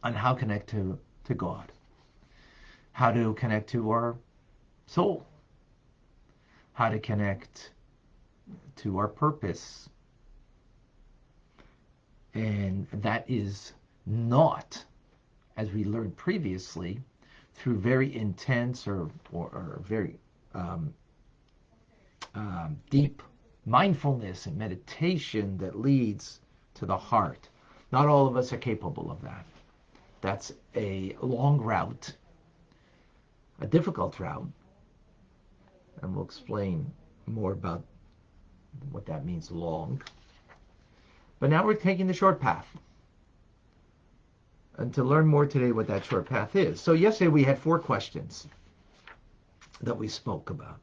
on how to connect to God, how to connect to our soul, how to connect to our purpose. And that is not, as we learned previously, through very intense or very deep mindfulness and meditation that leads to the heart. Not all of us are capable of that. That's a long route, a difficult route, and we'll explain more about what that means, long. But now we're taking the short path. And to learn more today what that short path is. So yesterday we had 4 questions that we spoke about.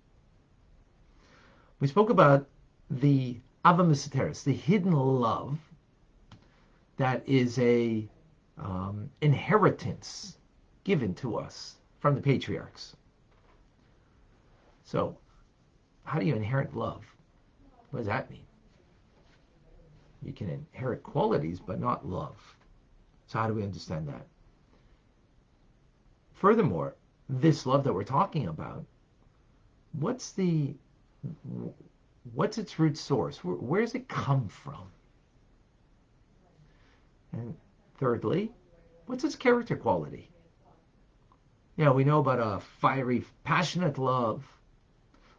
We spoke about the Ava Misteris, the hidden love that is a inheritance given to us from the patriarchs. So, how do you inherit love? What does that mean? You can inherit qualities, but not love. So how do we understand that? Furthermore, this love that we're talking about, what's its root source? Where does it come from? And thirdly, what's its character quality? You know, we know about a fiery, passionate love.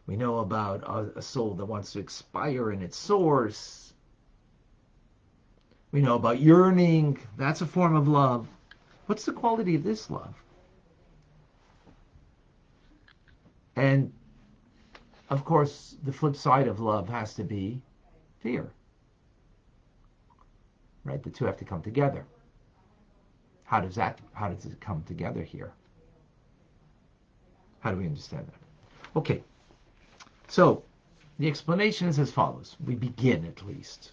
We know about a soul that wants to expire in its source. We know about yearning. That's a form of love. What's the quality of this love? And, of course, the flip side of love has to be fear. Right? The two have to come together. How does it come together here? How do we understand that? Okay. So, the explanation is as follows. We begin, at least,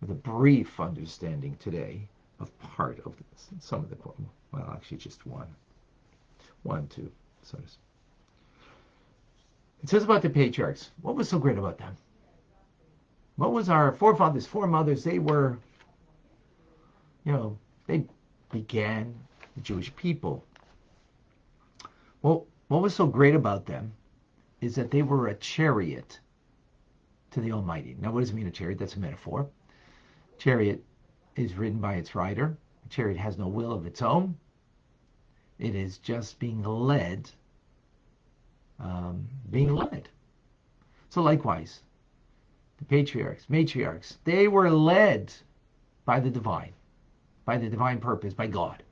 with a brief understanding today of part of this. Some of the, well, actually just one, two. So it says about the patriarchs. What was so great about them? What was our forefathers, foremothers? They were, they began the Jewish people. Well, what was so great about them is that they were a chariot to the Almighty. Now, what does it mean, a chariot? That's a metaphor. Chariot is ridden by its rider. A chariot has no will of its own. It is just being led. So likewise, the patriarchs, matriarchs, they were led by the divine purpose, by God.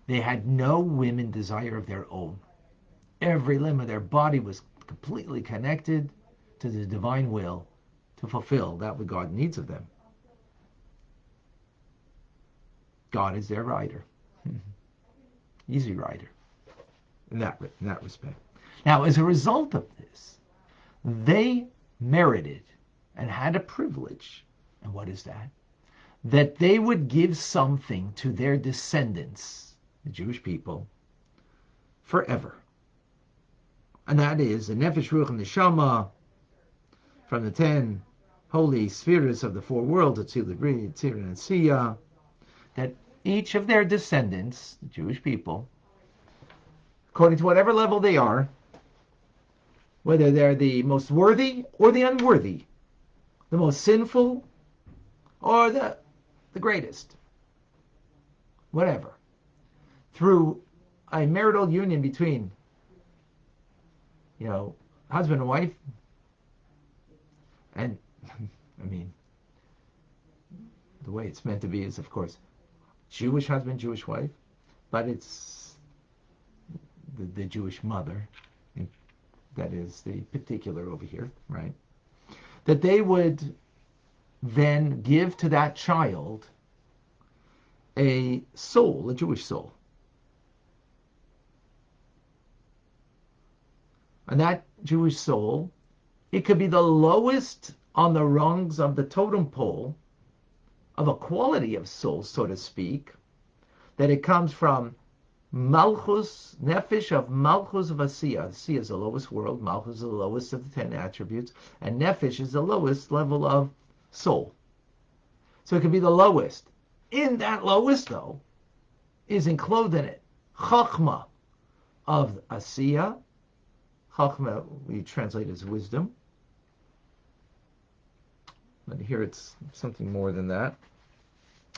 They had no whim desire of their own. Every limb of their body was completely connected to the divine will to fulfill that what God needs of them. God is their rider. Easy rider in that respect. Now, as a result of this, they merited and had a privilege. And what is that? That they would give something to their descendants, the Jewish people, forever. And that is the Nefesh, Ruach, and Neshama from the 10 holy spheres of the 4 worlds, Atzilus, Bria, Yetzirah, and Siyah, that each of their descendants, the Jewish people, according to whatever level they are, whether they're the most worthy or the unworthy, the most sinful or the greatest, whatever, through a marital union between, husband and wife, and, the way it's meant to be is, of course, Jewish husband, Jewish wife, but it's the Jewish mother, that is the particular over here, right? That they would then give to that child a soul, a Jewish soul. And that Jewish soul, it could be the lowest on the rungs of the totem pole of a quality of soul, so to speak, that it comes from Malchus, Nefesh of Malchus of Asiyah. Asiyah is the lowest world, Malchus is the lowest of the 10 attributes, and Nefesh is the lowest level of soul. So it can be the lowest. In that lowest, though, is enclosed in it. Chochma of Asiya. Chochma we translate as wisdom. But here it's something more than that,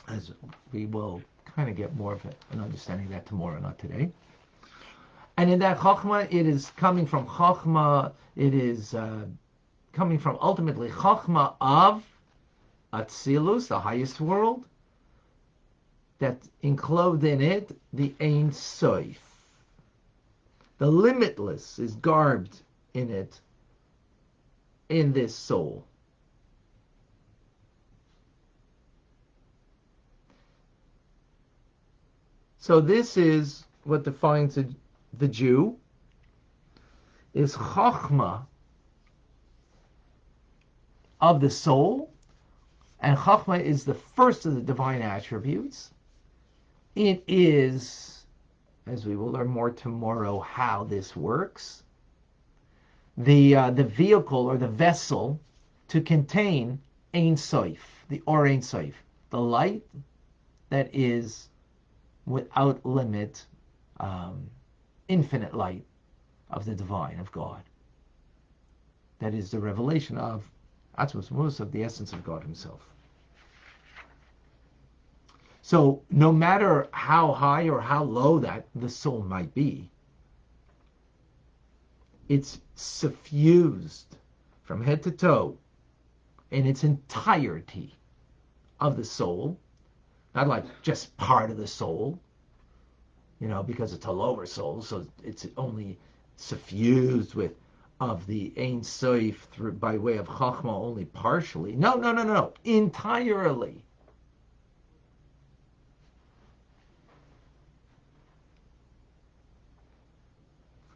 as we will kind of get more of an understanding of that tomorrow, not today. And in that Chochma, it is coming from Chochma, it is coming from ultimately Chochma of Atzilus, the highest world, that enclosed in it the Ein Sof. The limitless is garbed in it, in this soul. So this is what defines the Jew, is Chochma of the soul, and Chochma is the first of the divine attributes. It is, as we will learn more tomorrow, how this works, the vehicle or the vessel to contain Ein Sof, the Or Ein Sof, the light that is without limit, infinite light of the divine, of God. That is the revelation of Atmos Mus, of the essence of God himself. So no matter how high or how low that the soul might be, it's suffused from head to toe in its entirety of the soul, not like just part of the soul, because it's a lower soul, so it's only suffused with of the Ein Sof by way of Chochma only partially. No, entirely.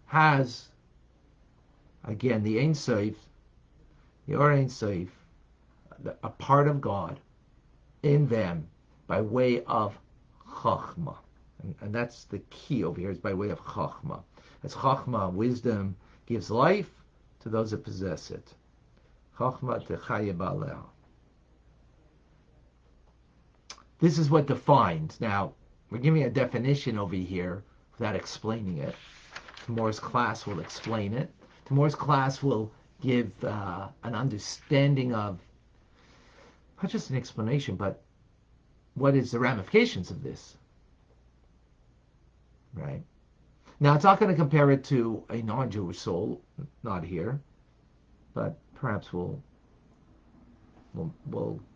Has, again, the Ein Sof, the Or Ein Sof, a part of God in them by way of Chochma. And that's the key over here, is by way of Chochma. As Chochma, wisdom, gives life to those that possess it. Chochma techaya ba'aleh. This is what defines. Now, we're giving a definition over here without explaining it. Tomorrow's class will explain it. Tomorrow's class will give an understanding of, not just an explanation, but what is the ramifications of this. Right? Now, it's not going to compare it to a non-Jewish soul, not here, but perhaps we'll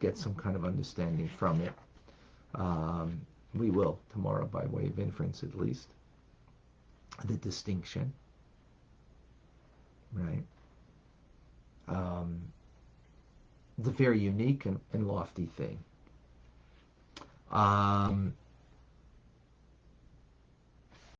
get some kind of understanding from it. We will tomorrow, by way of inference at least, the distinction, right? It's a very unique and lofty thing.